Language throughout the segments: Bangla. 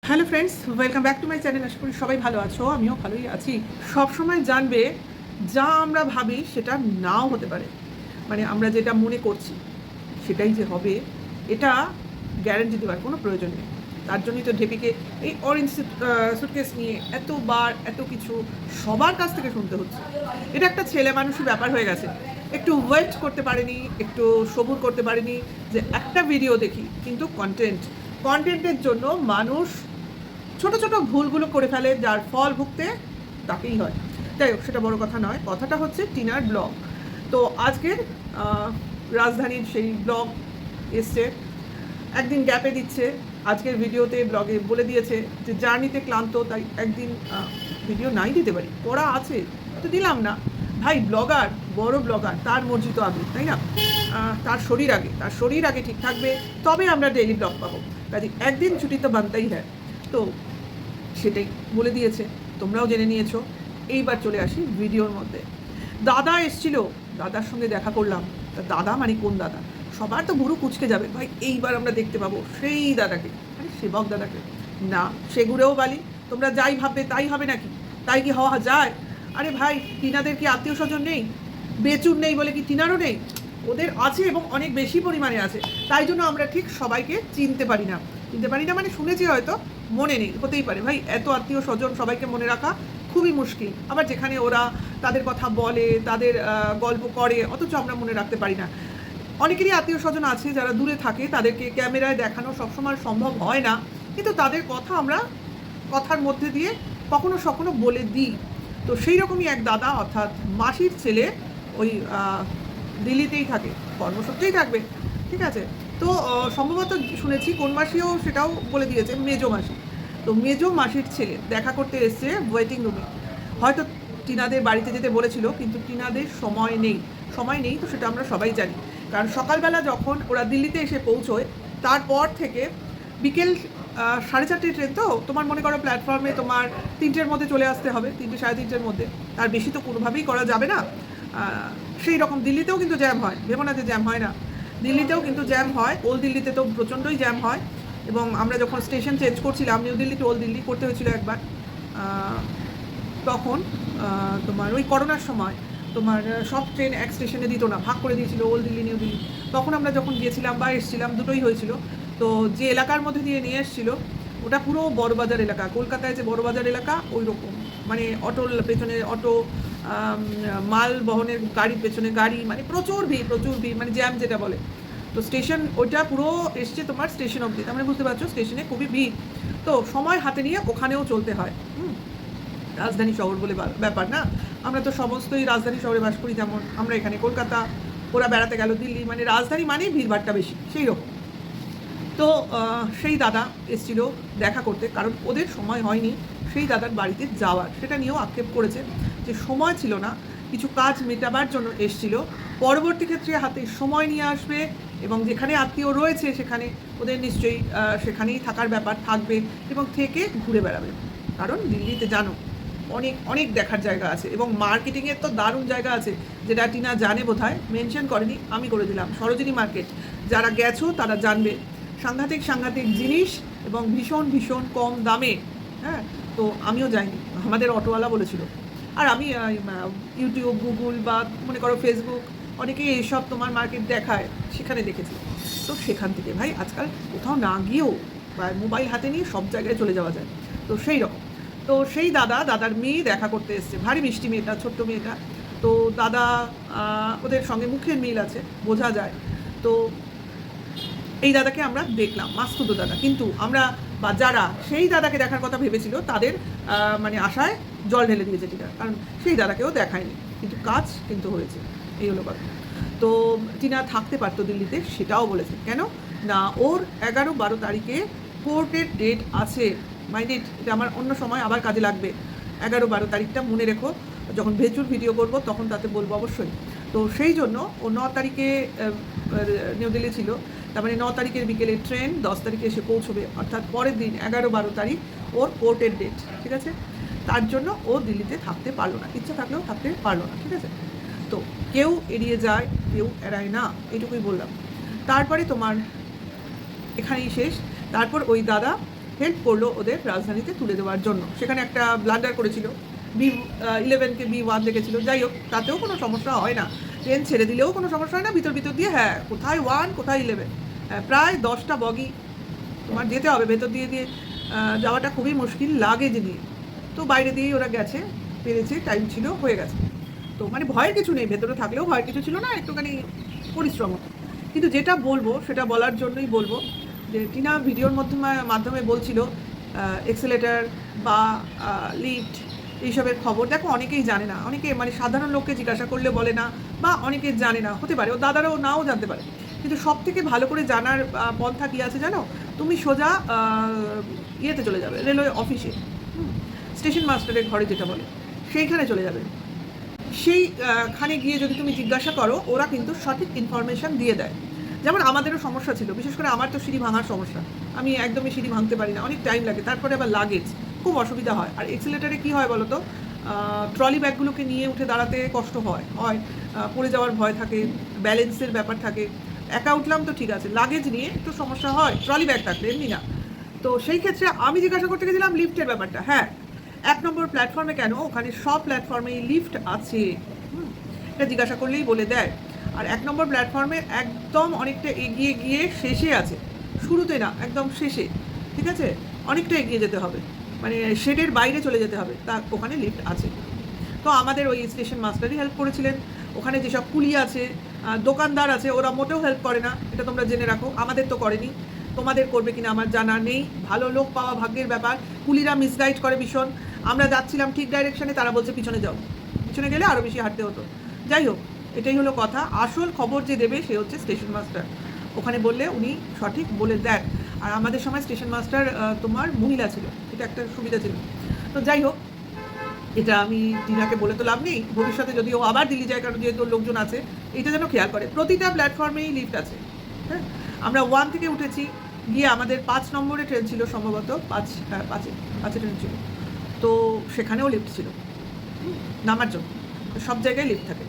Hello friends, welcome back to my channel. আশা করি সবাই ভালো আছো, আমিও ভালোই আছি। সবসময় জানবে, যা আমরা ভাবি সেটা নাও হতে পারে। মানে আমরা যেটা মনে করছি সেটাই যে হবে, এটা গ্যারান্টি দেওয়ার কোনো প্রয়োজন নেই। তার জন্যই তো ঢেপিকে এই অরেঞ্জ সুটকেস নিয়ে এতবার এত কিছু সবার কাছ থেকে শুনতে হচ্ছে। এটা একটা ছেলে মানুষই ব্যাপার হয়ে গেছে। একটু ওয়েট করতে পারেনি, একটু সবুর করতে পারেনি যে একটা ভিডিও দেখি, কিন্তু কন্টেন্টের জন্য মানুষ ছোট ছোট ভুলগুলো করে ফেলে, যার ফল ভুগতে তাকেই হয়। যাই হোক, সেটা বড় কথা নয়। কথাটা হচ্ছে টিনার ব্লগ। তো আজকের রাজধানীর সেই ব্লগ এসছে, একদিন গ্যাপে দিচ্ছে। আজকের ভিডিওতে ব্লগে বলে দিয়েছে যে জার্নিতে ক্লান্ত, তাই একদিন ভিডিও নাই দিতে পারি, পড়া আছে তো দিলাম না। ভাই ব্লগার, বড় ব্লগার, তার মর্জি তো আগে, তাই না? তার শরীর আগে ঠিক থাকবে, তবে আমরা ডেইলি ব্লগ পাবো। কাজে একদিন ছুটি তো বানতেই হয়। তো সেটাই বলে দিয়েছে, তোমরাও জেনে নিয়েছো। এইবার চলে আসি ভিডিওর মধ্যে। দাদা এসছিল, দাদার সঙ্গে দেখা করলাম। তা দাদা মানে কোন দাদা? সবার তো বুড়ো কুচকে যাবে ভাই, এইবার আমরা দেখতে পাবো সেই দাদাকে, মানে সেবক দাদাকে। না, সেগুড়েও বালি। তোমরা যাই ভাববে তাই হবে নাকি? তাই কি হওয়া যায়? আরে ভাই, টিনাদের কি আত্মীয় স্বজন নেই? বেচুর নেই বলে কি টিনারও নেই? ওদের আছে, এবং অনেক বেশি পরিমাণে আছে। তাই জন্য আমরা ঠিক সবাইকে চিনতে পারি না। মানে শুনেছি হয়তো, মনে নেই, হতেই পারে। ভাই এত আত্মীয় স্বজন সবাইকে মনে রাখা খুবই মুশকিল। আবার যেখানে ওরা তাদের কথা বলে, তাদের গল্প করে, অথচ আমরা মনে রাখতে পারি না। অনেকেরই আত্মীয় স্বজন আছে যারা দূরে থাকে, তাদেরকে ক্যামেরায় দেখানো সবসময় সম্ভব হয় না, কিন্তু তাদের কথা আমরা কথার মধ্যে দিয়ে কখনো সখনো বলে দিই। তো সেই রকমই এক দাদা, অর্থাৎ মাসির ছেলে, ওই দিল্লিতেই থাকে, কর্মসূত্রেই থাকবে, ঠিক আছে। তো সম্ভবত শুনেছি কোন মাসিও সেটাও বলে দিয়েছে, মেজো মাসি। তো মেজো মাসির ছেলে দেখা করতে এসছে ওয়েটিং রুমে। হয়তো টিনাদের বাড়িতে যেতে বলেছিল, কিন্তু টিনাদের সময় নেই তো সেটা আমরা সবাই জানি। কারণ সকালবেলা যখন ওরা দিল্লিতে এসে পৌঁছয়, তারপর থেকে বিকেল 4:30 ট্রেন, তো তোমার মনে করো প্ল্যাটফর্মে তোমার 3টের মধ্যে চলে আসতে হবে, 3টে সাড়ে 3টের মধ্যে। তার বেশি তো কোনোভাবেই করা যাবে না। সেই রকম দিল্লিতেও কিন্তু জ্যাম হয়, ভেবো না যে জ্যাম হয় না। দিল্লিতেও কিন্তু জ্যাম হয়, ওল্ড দিল্লিতে তো প্রচণ্ডই জ্যাম হয়। এবং আমরা যখন স্টেশন চেঞ্জ করছিলাম, new Delhi to old Delhi করতে হয়েছিল একবার, তখন তোমার ওই করোনার সময় তোমার সব ট্রেন এক স্টেশনে দিত না, ভাগ করে দিয়েছিল, ওল্ড দিল্লি নিউ দিল্লি। তখন আমরা যখন গিয়েছিলাম বা এসেছিলাম, দুটোই হয়েছিল। তো যে এলাকার মধ্যে দিয়ে নিয়ে এসেছিল, ওটা পুরো বড়বাজার এলাকা। কলকাতায় যে বড়বাজার এলাকা ওই রকম, মানে অটোর পেছনে অটো, মাল বহনের গাড়ির পেছনে গাড়ি, মানে প্রচুর ভিড়, মানে জ্যাম যেটা বলে। তো স্টেশন ওইটা পুরো এসছে তোমার স্টেশন অবধি, তার মানে বুঝতে পারছো স্টেশনে খুবই ভিড়। তো সময় হাতে নিয়ে ওখানেও চলতে হয়। রাজধানী শহর বলে ব্যাপার না। আমরা তো সমস্তই রাজধানী শহরে বাস করি, যেমন আমরা এখানে কলকাতা, ওরা বেড়াতে গেল দিল্লি, মানে রাজধানী মানেই ভিড়ভাড়টা বেশি, সেই রকম। তো সেই দাদা এসেছিল দেখা করতে, কারণ ওদের সময় হয়নি সেই দাদার বাড়িতে যাওয়ার। সেটা নিয়েও আক্ষেপ করেছে যে সময় ছিল না, কিছু কাজ মেটাবার জন্য এসছিল। পরবর্তী ক্ষেত্রে হাতে সময় নিয়ে আসবে, এবং যেখানে আত্মীয় রয়েছে সেখানে ওদের নিশ্চয়ই সেখানেই থাকার ব্যাপার থাকবে, এবং থেকে ঘুরে বেড়াবে। কারণ দিল্লিতে জানো অনেক অনেক দেখার জায়গা আছে, এবং মার্কেটিংয়ের তো দারুণ জায়গা আছে, যেটা টিনা জানে বোধহয়, মেনশন করেনি, আমি করে দিলাম। সরোজিনী মার্কেট, যারা গেছো তারা জানবে। সাংঘাতিক জিনিস, এবং ভীষণ ভীষণ কম দামে। হ্যাঁ, তো আমিও যাইনি, আমাদের অটোওয়ালা বলেছিল। আর আমি ইউটিউব, গুগল বা মনে করো ফেসবুক, অনেকেই এইসব তোমার মার্কেট দেখায়, সেখানে দেখেছি। তো সেখান থেকে ভাই আজকাল কোথাও না গিয়েও বা মোবাইল হাতে নিয়ে সব জায়গায় চলে যাওয়া যায়। তো সেই রকম। তো সেই দাদার মেয়ে দেখা করতে এসছে, ভারী মিষ্টি মেয়েটা, ছোট্ট মেয়েটা। তো দাদা, ওদের সঙ্গে মুখের মিল আছে, বোঝা যায়। তো এই দাদাকে আমরা দেখলাম, মাস্তুতো দাদা, কিন্তু আমরা বা যারা সেই দাদাকে দেখার কথা ভেবেছিল, তাদের মানে আশায় জল ঢেলে দিয়েছে টিনা, কারণ সেই দাদাকেও দেখায়নি, কিন্তু কাজ কিন্তু হয়েছে। এই হলো কথা। তো টিনা থাকতে পারতো দিল্লিতে, সেটাও বলেছে। কেন না, ওর 11-12 তারিখে কোর্টের ডেট আছে। মাইন্ডেড, এটা আমার অন্য সময় আবার কাজে লাগবে। 11-12 তারিখটা মনে রেখো, যখন ভেচুর ভিডিও করব তখন তাতে বলবো অবশ্যই। তো সেই জন্য ও 9 তারিখে নিউ দিল্লি ছিল, তার মানে 9 তারিখের বিকেলে ট্রেন, 10 তারিখে এসে পৌঁছবে, অর্থাৎ পরের দিন 11-12 তারিখ ওর কোর্টের ডেট, ঠিক আছে। তার জন্য ও দিল্লিতে থাকতে পারলো না, ইচ্ছা থাকলেও থাকতে পারলো না, ঠিক আছে। তো কেউ এড়িয়ে যায়, কেউ এড়ায় না, এটুকুই বললাম। তারপরে তোমার এখানেই শেষ। তারপর ওই দাদা হেল্প করলো ওদের রাজধানীতে তুলে দেওয়ার জন্য। সেখানে একটা ব্লান্ডার করেছিল, B11কে B1 দেখেছিল। যাই হোক, তাতেও কোনো সমস্যা হয় না, ট্রেন ছেড়ে দিলেও কোনো সমস্যা হয় না। ভিতর দিয়ে হ্যাঁ, কোথায় 1 কোথায় 11, প্রায় 10টা বগি তোমার যেতে হবে ভেতর দিয়ে যাওয়াটা খুবই মুশকিল লাগেজ নিয়ে। তো বাইরে দিয়েই ওরা গেছে, পেরেছে, টাইম ছিল, হয়ে গেছে। তো মানে ভয়ের কিছু নেই, ভেতরে থাকলেও ভয়ের কিছু ছিল না, একটুখানি পরিশ্রম হতো। কিন্তু যেটা বলবো সেটা বলার জন্যই বলবো যে টিনা ভিডিওর মাধ্যমে বলছিল এক্সেলেটার বা লিফট এইসবের খবর। দেখো, অনেকেই জানে না, অনেকে মানে সাধারণ লোককে জিজ্ঞাসা করলে বলে না, বা অনেকে জানে না, হতে পারে ও দাদারাও নাও জানতে পারে। কিন্তু সব থেকে ভালো করে জানার পন্থা কী আছে জানো? তুমি সোজা ইয়েতে চলে যাবে, রেলওয়ে অফিসে, স্টেশন মাস্টারের ঘরে যেটা বলে, সেইখানে চলে যাবে। সেইখানে গিয়ে যদি তুমি জিজ্ঞাসা করো, ওরা কিন্তু সঠিক ইনফরমেশান দিয়ে দেয়। যেমন আমাদেরও সমস্যা ছিল, বিশেষ করে আমার তো সিঁড়ি ভাঙার সমস্যা, আমি একদমই সিঁড়ি ভাঙতে পারি না, অনেক টাইম লাগে, তারপরে আবার লাগেজ, খুব অসুবিধা হয়। আর এক্সেলেটারে কী হয় বলো তো, ট্রলি ব্যাগগুলোকে নিয়ে উঠে দাঁড়াতে কষ্ট হয়, পড়ে যাওয়ার ভয় থাকে, ব্যালেন্সের ব্যাপার থাকে। একা উঠলাম তো ঠিক আছে, লাগেজ নিয়ে একটু সমস্যা হয় ট্রলি ব্যাগ থাকলে, এমনি না। তো সেই ক্ষেত্রে আমি জিজ্ঞাসা করতে গেছিলাম লিফটের ব্যাপারটা। হ্যাঁ, 1 নম্বর প্ল্যাটফর্মে কেন, ওখানে সব প্ল্যাটফর্মেই লিফট আছে, এটা জিজ্ঞাসা করলেই বলে দেয়। আর 1 নম্বর প্ল্যাটফর্মে একদম অনেকটা এগিয়ে গিয়ে শেষে আছে, শুরুতে না, একদম শেষে, ঠিক আছে? অনেকটা এগিয়ে যেতে হবে, মানে শেডের বাইরে চলে যেতে হবে, তা ওখানে লিফট আছে। তো আমাদের ওই স্টেশন মাস্টারই হেল্প করেছিলেন। ওখানে যেসব কুলি আছে, দোকানদার আছে, ওরা মোটেও হেল্প করে না, এটা তোমরা জেনে রাখো। আমাদের তো করেনি, তোমাদের করবে কিনা আমার জানা নেই। ভালো লোক পাওয়া ভাগ্যের ব্যাপার। কুলিরা মিসগাইড করে ভীষণ। আমরা যাচ্ছিলাম ঠিক ডাইরেকশনে, তারা বলছে পিছনে যাও, পিছনে গেলে আরও বেশি হাঁটতে হতো। যাই হোক, এটাই হলো কথা। আসল খবর যে দেবে সে হচ্ছে স্টেশন মাস্টার। ওখানে বললে উনি সঠিক বলে দেন। আর আমাদের সময় স্টেশন মাস্টার তোমার মহিলা ছিল, এটা একটা সুবিধা ছিল। তো যাই হোক, এটা আমি টিনাকে বলে তো লাভ নেই, ভবিষ্যতে যদি ও আবার দিল্লি যায়, কারণ যেহেতু লোকজন আছে, এটা যেন খেয়াল করে। প্রতিটা প্ল্যাটফর্মেই লিফট আছে। হ্যাঁ, আমরা 1 থেকে উঠেছি, গিয়ে আমাদের 5 নম্বরে ট্রেন ছিল সম্ভবত, 5 ট্রেন ছিল, তো সেখানেও লিফট ছিল নামার জন্য। সব জায়গায় লিফট থাকে,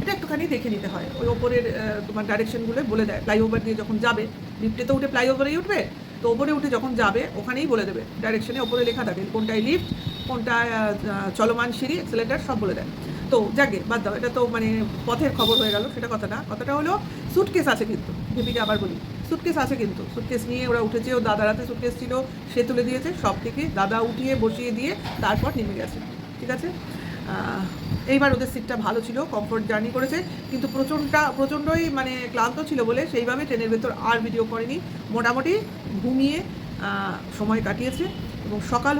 এটা একটুখানি দেখে নিতে হয়। ওই ওপরের তোমার ডাইরেকশনগুলো বলে দেয়। ফ্লাইওভার দিয়ে যখন যাবে, লিফটে তো উঠে ফ্লাইওভারেই উঠবে, তো ওপরে উঠে যখন যাবে ওখানেই বলে দেবে, ডাইরেকশনে ওপরে লেখা থাকে কোনটায় লিফট, কোনটায় চলমান সিঁড়ি, এক্সেলেটার, সব বলে দেয়। তো যাকে বাদ দাও, এটা তো মানে পথের খবর হয়ে গেল, সেটা কথা না। কথাটা হলো সুটকেস আছে কিন্তু, দীপিকা আবার বলি, সুটকেস আছে কিন্তু। সুটকেস নিয়ে ওরা উঠেছে, ও দাদার হাতে সুটকেস ছিল, সে তুলে দিয়েছে সব থেকে, দাদা উঠিয়ে বসিয়ে দিয়ে তারপর নেমে গেছে, ঠিক আছে? এইবার ওদের সিটটা ভালো ছিল, কমফোর্ট জার্নি করেছে, কিন্তু প্রচণ্ডই মানে ক্লান্ত ছিল বলে সেইভাবে ট্রেনের ভেতর আর ভিডিও করেনি। মোটামুটি ঘুমিয়ে সময় কাটিয়েছে। এবং সকাল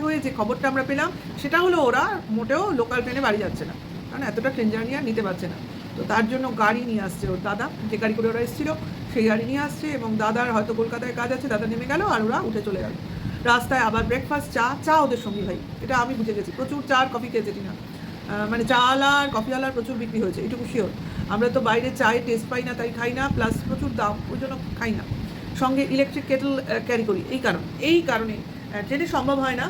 হয়ে যে খবরটা আমরা পেলাম সেটা হলো ওরা মোটেও লোকাল ট্রেনে বাড়ি যাচ্ছে না, কারণ এতটা ট্রেন জার্নি আর নিতে পারছে না। তো তার জন্য গাড়ি নিয়ে আসছে ওর দাদা, যে গাড়ি করে ওরা এসেছিলো সেই গাড়ি নিয়ে আসছে। এবং দাদার হয়তো কলকাতায় কাজ আছে, দাদা নেমে গেল আর ওরা উঠে চলে গেল। রাস্তায় আবার ব্রেকফাস্ট, চা ওদের সঙ্গী ভাই, এটা আমি বুঝে গেছি। প্রচুর চা আর কফি খেয়েছে টিনা, মানে চাওয়ালা আর কফিওয়ালার প্রচুর বিক্রি হয়েছে, এটুকু শিওর। আমরা তো বাইরে চায়ে টেস্ট পাই না, তাই খাই না, প্লাস প্রচুর দাম, ওই জন্য খাই না। সঙ্গে ইলেকট্রিক কেটল ক্যারি করি, এই কারণে ট্রেনে সম্ভব হয় না।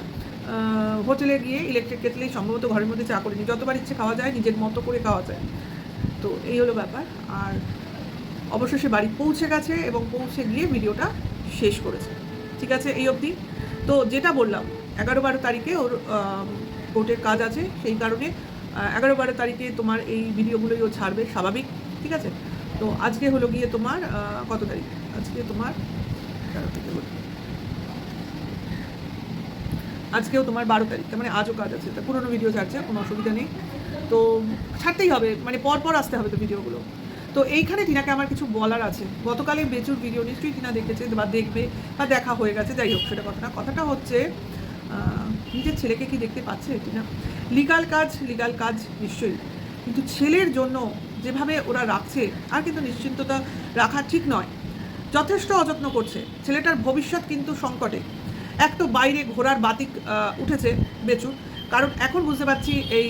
হোটেলে গিয়ে ইলেকট্রিক কেটলেই সম্ভবত ঘরের মধ্যে চা করিনি, যতবার ইচ্ছে খাওয়া যায়, নিজের মতো করে খাওয়া যায়। তো এই হলো ব্যাপার। আর অবশেষে বাড়ি পৌঁছে গেছে এবং পৌঁছে গিয়ে ভিডিওটা শেষ করেছে, ঠিক আছে? এই অবধি। তো যেটা বললাম, 11-12 তারিখে ওর কোর্টের কাজ আছে, সেই কারণে 11-12 তারিখে তোমার এই ভিডিওগুলোই ও ছাড়বে, স্বাভাবিক, ঠিক আছে? তো আজকে হলো গিয়ে তোমার কত তারিখ? আজকে তোমার 11 থেকে আজকেও তোমার 12 তারিখ, তার মানে আজও কাজ আছে। তা পুরোনো ভিডিও ছাড়ছে, কোনো অসুবিধা নেই। তো ছাড়তেই হবে, মানে পর আসতে হবে তো ভিডিওগুলো। তো এইখানে টিনাকে আমার কিছু বলার আছে। গতকালে বেচুর ভিডিও নিশ্চয়ই টিনা দেখেছে বা দেখবে, বা দেখা হয়ে গেছে, যাই হোক সেটা কথা না। কথাটা হচ্ছে নিজের ছেলেকে কি দেখতে পাচ্ছে টিনা? লিগাল কাজ নিশ্চয়ই, কিন্তু ছেলের জন্য যেভাবে ওরা রাখছে, আর কিন্তু নিশ্চিন্ততা রাখা ঠিক নয়। যথেষ্ট অযত্ন করছে। ছেলেটার ভবিষ্যৎ কিন্তু সংকটে। এক তো বাইরে ঘোরার বাতিক উঠেছে বেচুর, কারণ এখন বুঝতে পারছি এই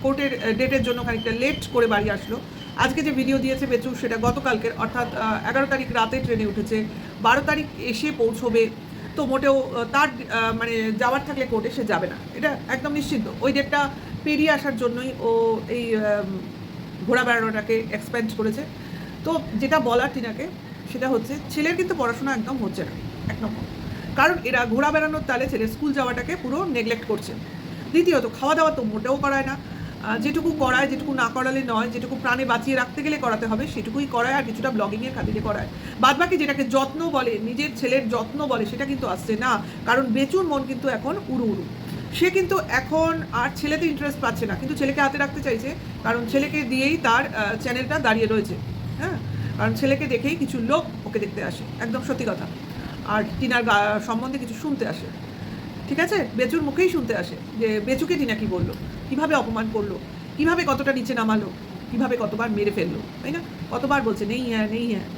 কোর্টের ডেটের জন্য খানিকটা লেট করে বাড়ি আসলো। আজকে যে ভিডিও দিয়েছে বেচু সেটা গতকালকের, অর্থাৎ 11 তারিখ রাতে ট্রেনে উঠেছে, 12 তারিখ এসে পৌঁছবে। তো মোটেও তার মানে যাওয়ার থাকলে কোর্টে সে যাবে না, এটা একদম নিশ্চিন্ত। ওই ডেটটা পেরিয়ে আসার জন্যই ও এই ঘোরা বেড়ানোটাকে এক্সপেন্ড করেছে। তো যেটা বলার টিনাকে সেটা হচ্ছে, ছেলের কিন্তু পড়াশোনা একদম হচ্ছে না, 1 নম্বর। কারণ এরা ঘোরা বেড়ানোর তালে ছেলে স্কুল যাওয়াটাকে পুরো নেগলেক্ট করছে। দ্বিতীয়ত খাওয়া দাওয়া তো মোটেও করায় না, যেটুকু করায়, যেটুকু না করালে নয়, যেটুকু প্রাণে বাঁচিয়ে রাখতে গেলে করাতে হবে সেটুকুই করায়, আর কিছুটা ব্লগিংয়ের খাতিরে করায়। বাদবাকি যেটাকে যত্ন বলে, নিজের ছেলের যত্ন বলে, সেটা কিন্তু আসছে না। কারণ বেচুর মন কিন্তু এখন উড়ু উড়ু, সে কিন্তু এখন আর ছেলেতে ইন্টারেস্ট পাচ্ছে না, কিন্তু ছেলেকে হাতে রাখতে চাইছে, কারণ ছেলেকে দিয়েই তার চ্যানেলটা দাঁড়িয়ে রয়েছে। হ্যাঁ, কারণ ছেলেকে দেখেই কিছু লোক ওকে দেখতে আসে, একদম সত্যি কথা। আর টিনার সম্বন্ধে কিছু শুনতে আসে, ঠিক আছে, বেচুর মুখেই শুনতে আসে যে বেচুকে টিনা কী বললো, কীভাবে অপমান করলো, কীভাবে কতটা নিচে নামালো, কীভাবে কতবার মেরে ফেললো, তাই না? কতবার বলছে নেই হ্যাঁ নেই হ্যাঁ,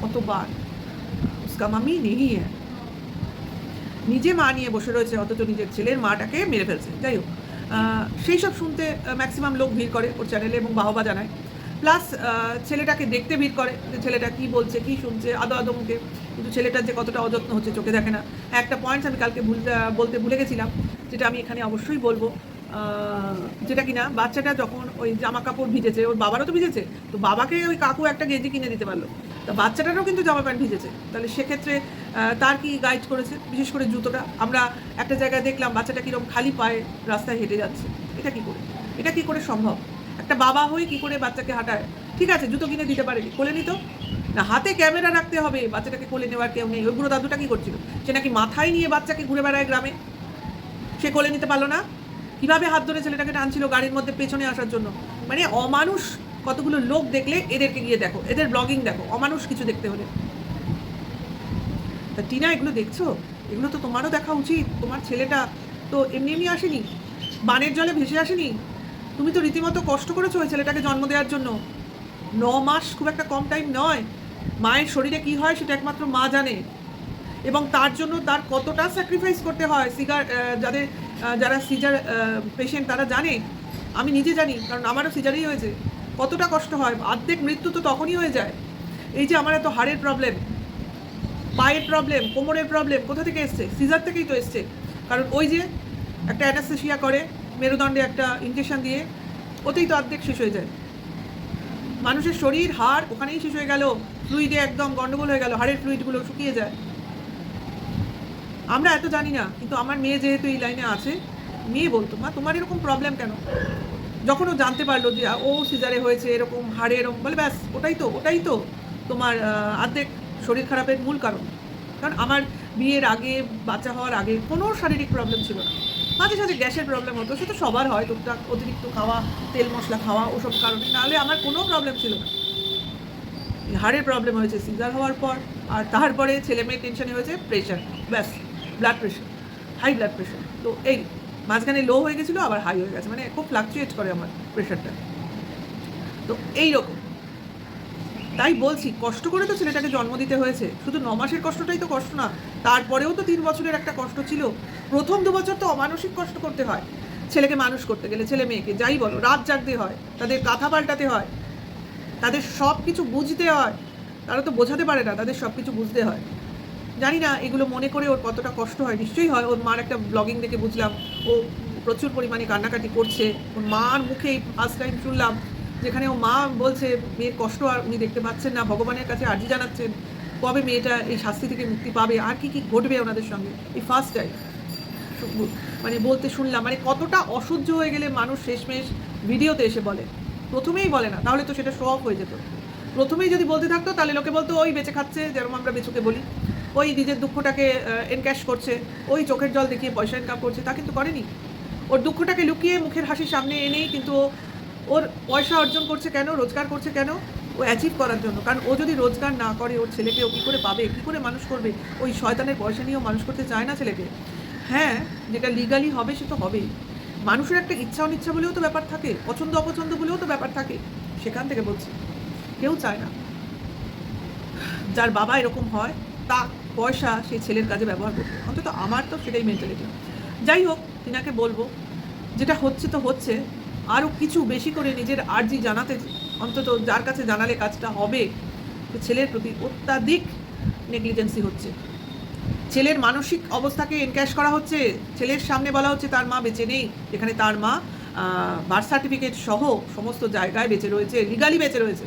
কতবার উস্কা মামি নেই হ্যাঁ, নিজে মা নিয়ে বসে রয়েছে, অথচ নিজের ছেলের মাটাকে মেরে ফেলছে। যাই হোক, সেই সব শুনতে ম্যাক্সিমাম লোক ভিড় করে ওর চ্যানেলে এবং বাহবা জানায়। প্লাস ছেলেটাকে দেখতে ভিড় করে যে ছেলেটা কী বলছে, কী শুনছে আদো আদো মুখে, কিন্তু ছেলেটার যে কতটা অযত্ন হচ্ছে চোখে দেখে না। একটা পয়েন্টস আমি কালকে বলতে ভুলে গেছিলাম, যেটা আমি এখানে অবশ্যই বলবো, যেটা কিনা বাচ্চাটা যখন ওই জামা কাপড় ভিজেছে, ওর বাবারও তো ভিজেছে, তো বাবাকে ওই কাকু একটা গেঞ্জি কিনে দিতে পারলো, তা বাচ্চাটারও কিন্তু জামা প্যান্ট ভিজেছে, তাহলে সেক্ষেত্রে তার কি গাইড করেছে, বিশেষ করে জুতোটা। আমরা একটা জায়গায় দেখলাম বাচ্চাটা কীরকম খালি পায়ে রাস্তায় হেঁটে যাচ্ছে, এটা কি করে সম্ভব? একটা বাবা হয়ে কি করে বাচ্চাকে হাঁটায়? ঠিক আছে, জুতো কিনে দিতে পারে, কোলে নিত না, হাতে ক্যামেরা রাখতে হবে, বাচ্চাটাকে কোলে নেওয়ার কেউ নেই। ওই বুড়ো দাদুটা কী করছিল? সে নাকি মাথায় নিয়ে বাচ্চাকে ঘুরে বেড়ায় গ্রামে, সে কোলে নিতে পারলো না? কীভাবে হাত ধরে ছেলেটাকে টানছিল গাড়ির মধ্যে পেছনে আসার জন্য? মানে অমানুষ কতগুলো লোক দেখলে এদেরকে গিয়ে দেখো, এদের ব্লগিং দেখো, অমানুষ কিছু দেখতে হলে। তা টিনা, এগুলো দেখছো, এগুলো তো তোমারও দেখা উচিত। তোমার ছেলেটা তো এমনি এমনি আসেনি, বানের জলে ভেসে আসেনি, তুমি তো রীতিমতো কষ্ট করেছো ওই ছেলেটাকে জন্ম দেওয়ার জন্য। 9 মাস খুব একটা কম টাইম নয়। মায়ের শরীরে কি হয় সেটা একমাত্র মা জানে, এবং তার জন্য তার কতটা স্যাক্রিফাইস করতে হয়। যারা সিজার পেশেন্ট তারা জানে, আমি নিজে জানি, কারণ আমারও সিজারই হয়েছে। কতটা কষ্ট হয়, অর্ধেক মৃত্যু তো তখনই হয়ে যায়। এই যে আমার এত হাড়ের প্রবলেম, পায়ের প্রবলেম, কোমরের প্রবলেম কোথা থেকে এসছে? সিজার থেকেই তো এসছে। কারণ ওই যে একটা অ্যানাস্থেসিয়া করে, মেরুদণ্ডে একটা ইনজেকশন দিয়ে, ওতেই তো অর্ধেক শেষ হয়ে যায়। মানুষের শরীর, হাড় ওখানেই শেষ হয়ে গেল, ফ্লুইডে একদম গন্ডগোল হয়ে গেল, হাড়ের ফ্লুইডগুলো শুকিয়ে যায়। আমরা এত জানি না, কিন্তু আমার মেয়ে যেহেতু এই লাইনে আছে, মেয়ে বলতো মা তোমার এরকম প্রবলেম কেন? যখন ও জানতে পারলো যে ও সিজারে হয়েছে, এরকম হাড়ে এরকম, বলে ব্যাস ওটাই তো তোমার অর্ধেক শরীর খারাপের মূল কারণ। কারণ আমার বিয়ের আগে, বাচ্চা হওয়ার আগে কোনো শারীরিক প্রবলেম ছিল না, মাঝে সাঝে গ্যাসের প্রবলেম হতো, সে তো সবার হয়, টুকটাক অতিরিক্ত খাওয়া, তেল মশলা খাওয়া, ওসব কারণে, নাহলে আমার কোনো প্রবলেম ছিল না। হাড়ের প্রবলেম হয়েছে সিজার হওয়ার পর, আর তারপরে ছেলে মেয়ে টেনশনে হয়েছে প্রেশার, ব্যাস blood pressure, high blood pressure. তো এই মাঝখানে লো হয়ে গেছিলো, আবার হাই হয়ে গেছে, মানে খুব ফ্লাকচুয়েট করে আমার প্রেশারটা। তো এইরকম, তাই বলছি, কষ্ট করে তো ছেলেটাকে জন্ম দিতে হয়েছে। শুধু 9 মাসের কষ্টটাই তো কষ্ট না, তারপরেও তো 3 বছরের একটা কষ্ট ছিল। প্রথম 2 বছর তো অমানসিক কষ্ট করতে হয় ছেলেকে মানুষ করতে গেলে, ছেলে মেয়েকে যাই বলো, রাত জাগতে হয়, তাদের কাঁথা পাল্টাতে হয়, তাদের সব কিছু বুঝতে হয়। তারা তো বোঝাতে পারে না, তাদের সব কিছু বুঝতে হয়। জানি না এগুলো মনে করে ওর কতটা কষ্ট হয়, নিশ্চয়ই হয়। ওর মার একটা ব্লগিং দেখে বুঝলাম ও প্রচুর পরিমাণে কান্নাকাটি করছে। ওর মার মুখেই ফার্স্ট টাইম শুনলাম, যেখানে ও মা বলছে মেয়ের কষ্ট আর উনি দেখতে পাচ্ছেন না, ভগবানের কাছে আর্জি জানাচ্ছেন কবে মেয়েটা এই শাস্তি থেকে মুক্তি পাবে, আর কি কি ঘটবে ওনাদের সঙ্গে। এই ফার্স্ট টাইম মানে বলতে শুনলাম, মানে কতটা অসহ্য হয়ে গেলে মানুষ শেষমেশ ভিডিওতে এসে বলে। প্রথমেই বলে না, তাহলে তো সেটা শো অফ হয়ে যেত। প্রথমেই যদি বলতে থাকতো তাহলে লোকে বলতো ওই বেঁচে খাচ্ছে, যেরকম আমরা বেচুকে বলি, ওই নিজের দুঃখটাকে এনক্যাশ করছে, ওই চোখের জল দেখিয়ে পয়সা ইনকাম করছে। তা কিন্তু করেনি, ওর দুঃখটাকে লুকিয়ে মুখের হাসি সামনে এনেই কিন্তু ওর পয়সা অর্জন করছে কেন, রোজগার করছে কেন? ও অ্যাচিভ করার জন্য। কারণ ও যদি রোজগার না করে, ওর ছেলেকে ও কী করে পাবে, কী করে মানুষ করবে? ওই শয়তানের পয়সা নিয়েও মানুষ করতে চায় না ছেলেকে। হ্যাঁ, যেটা লিগালি হবে সে তো হবেই। মানুষের একটা ইচ্ছা অনিচ্ছা বলেও তো ব্যাপার থাকে, পছন্দ অপছন্দ বলেও তো ব্যাপার থাকে। সেখান থেকে বলছি, কেউ চায় না যার বাবা এরকম হয় তা পয়সা সেই ছেলের কাজে ব্যবহার করতে। অন্তত আমার তো সেটাই মেন্টালিটি। যাই হোক, তিনাকে বলবো, যেটা হচ্ছে তো হচ্ছে, আরও কিছু বেশি করে নিজের আর্জি জানাতে, অন্তত যার কাছে জানালে কাজটা হবে। ছেলের প্রতি অত্যাধিক নেগলিজেন্সি হচ্ছে, ছেলের মানসিক অবস্থাকে এনক্যাশ করা হচ্ছে। ছেলের সামনে বলা হচ্ছে তার মা বেঁচে নেই, যেখানে তার মা বার্থ সার্টিফিকেট সহ সমস্ত জায়গায় বেঁচে রয়েছে, লিগালি বেঁচে রয়েছে।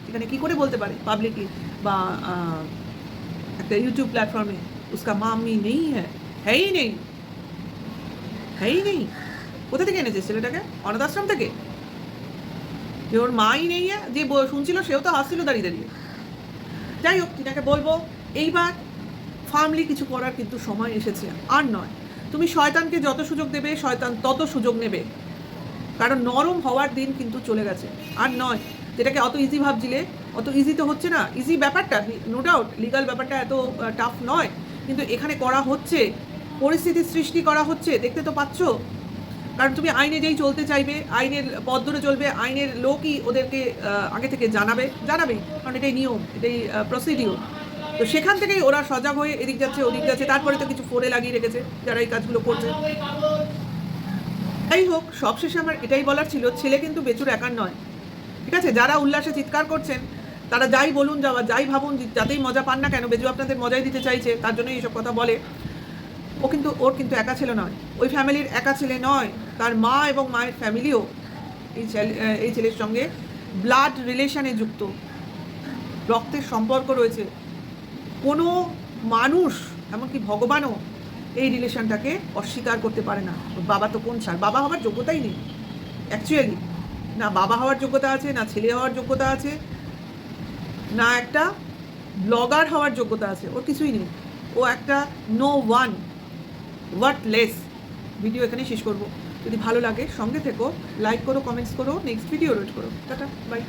এখানে কি করে বলতে পারে পাবলিকলি বা একটা ইউটিউব প্ল্যাটফর্মে उसका मामी नहीं है ही নেই, হ্যাই নেই। কোথা থেকে এনেছে ছেলেটাকে? অনাথ আশ্রম থেকে? যে ওর মাই নেই, যে শুনছিল সেও তো হাসছিল দাঁড়িয়ে দাঁড়িয়ে। যাই হোক, টিনাকে বলবো এইবার ফার্মলি কিছু করার কিন্তু সময় এসেছে, আর নয়। তুমি শয়তানকে যত সুযোগ দেবে শয়তান তত সুযোগ নেবে, কারণ নরম হওয়ার দিন কিন্তু চলে গেছে, আর নয়। যেটাকে অত ইজি ভাবছিলে, অত ইজি তো হচ্ছে না। ইজি ব্যাপারটা নো ডাউট, লিগাল ব্যাপারটা এত টাফ নয়, কিন্তু এখানে করা হচ্ছে, পরিস্থিতির সৃষ্টি করা হচ্ছে, দেখতে তো পাচ্ছ। কারণ তুমি আইনে যেই চলতে চাইবে, আইনের পথ ধরে চলবে, আইনের লোকই ওদেরকে আগে থেকে জানাবেই, কারণ এটাই নিয়ম, এটাই প্রসিডিওর। তো সেখান থেকেই ওরা সজাগ হয়ে এদিক যাচ্ছে ওদিক যাচ্ছে, তারপরে তো কিছু ফোরে লাগিয়ে রেখেছে যারা এই কাজগুলো করছে। যাই হোক, সবশেষে আমার এটাই বলার ছিল, ছেলে কিন্তু বেচুর একার নয়, ঠিক আছে? যারা উল্লাসে চিৎকার করছেন, তারা যাই বলুন, যাই ভাবুন, যাতেই মজা পান না কেন, বেজু আপনাদের মজাই দিতে চাইছে, তার জন্যই এইসব কথা বলে। ওর কিন্তু একা ছেলে নয়, ওই ফ্যামিলির একা ছেলে নয়, তার মা এবং মায়ের ফ্যামিলিও এই ছেলের সঙ্গে ব্লাড রিলেশনে যুক্ত, রক্তের সম্পর্ক রয়েছে। কোনো মানুষ, এমনকি ভগবানও এই রিলেশনটাকে অস্বীকার করতে পারে না। বাবা তো কোন ছাড়, বাবা হওয়ার যোগ্যতাই নেই অ্যাকচুয়ালি। না বাবা হওয়ার যোগ্যতা আছে, না ছেলে হওয়ার যোগ্যতা আছে, না একটা ব্লগার হওয়ার যোগ্যতা আছে, ওর কিছুই নেই। ও একটা নো ওয়ান, ওয়ার্থলেস। ভিডিও এখানে শেষ করব। যদি ভালো লাগে সঙ্গে থেকো, লাইক করো, কমেন্টস করো, নেক্সট ভিডিও ওয়েট করো। Tata, by.